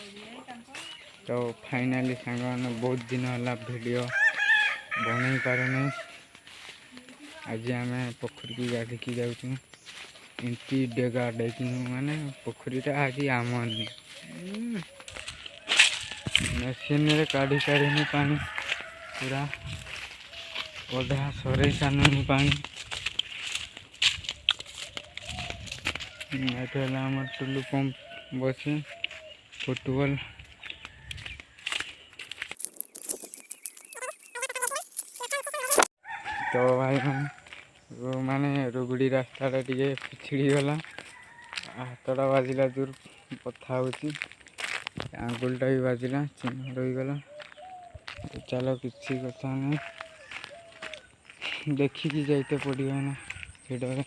तो फाइनाली सांग मैंने बहुत दिन है वीडियो बन पारे आज आम पोखरी की गाधी की जाऊँ एमती डेगा डेक माने पोखरीटा आज आम मेसीन काढ़ी काढ़ी पानी पूरा अधा सर सानी पानी ये टुलु पंप बस फुटबॉल तो भाई माने रुगुड़ी रास्ता टे पिछड़ी गला हाथटा बाजिला दूर पथा आंगुलटा भी बाजिला चिन्ह रहीगला तो चलो किसी कथा नहीं देखिकी जाते पड़ो ना भिड़े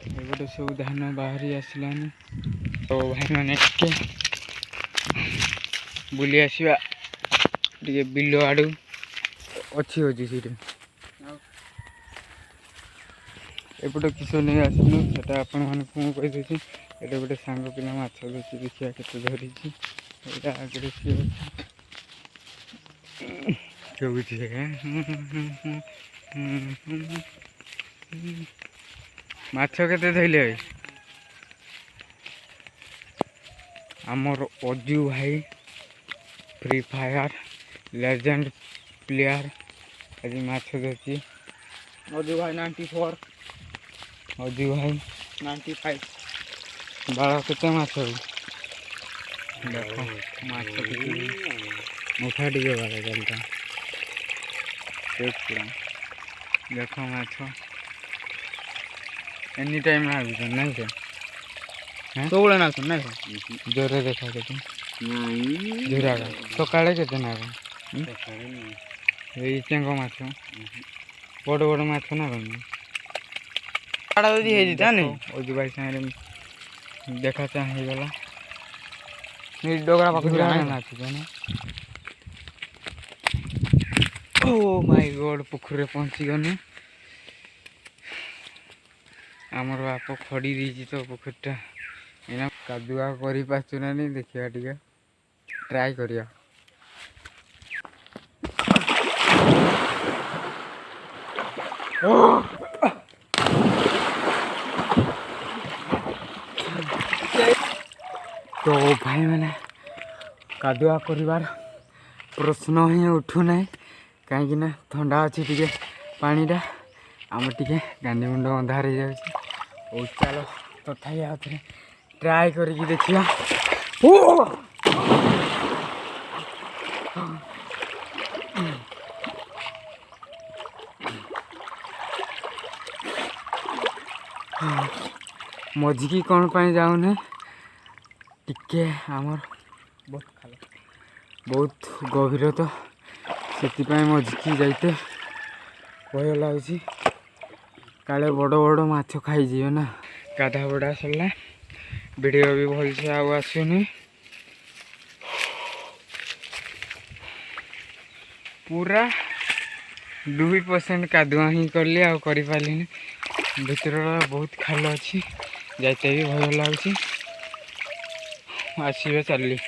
एपटे सब धान बाहरी आसलानी तो भाई मैंने बुली आसवा टे बिल आड़ू अच्छी अच्छी सीट एपटे किस नहीं आसलु से आपण मैं कहीदे ये गोटे सांग पिला माछ धरती देखा के धरी आगे सी माछ के धरले आमर अजू भाई फ्री फायर लेजेंड प्लेयर आज माछ धरती अजू भाई 94 अजू भाई 95 बाल के माछ देख माछ मुठा टे बाल चलता देख माछ एनी टाइम नहीं से सब ना जोर देखा के झुरा सका के चेंग माछ बड़ बड़ माछ ना अजू भाई सागे देखा चाहे गला डोगरा पाक ओ माय गॉड पोखर पहुँची गने आमर बाप खड़ी दी तो पोखरटा एना कादुआ कर पाचुना नहीं देखा टे ट्राए करिया तो भाई मैंने कादुआ कर प्रश्न ही उठूना कहीं ठंडा अच्छी टे पानीटा आम टे गांधी मुंड अंधार हो चलो तथापि आउे ट्राए करके देखिया मझिकी कौन पाई जाऊने टिके आमर बहुत खाल बहुत गभीर तो से मझिकी जाते भय लगुच काले बड़ बड़ माछ खाई ना गाधा बड़ा सरला वीडियो भी भल से आसुनी पूरा 2% कादुआ ही कली आपारे भीतर बहुत खाल अच्छी जाते भी भय लगुच आसवे चलली।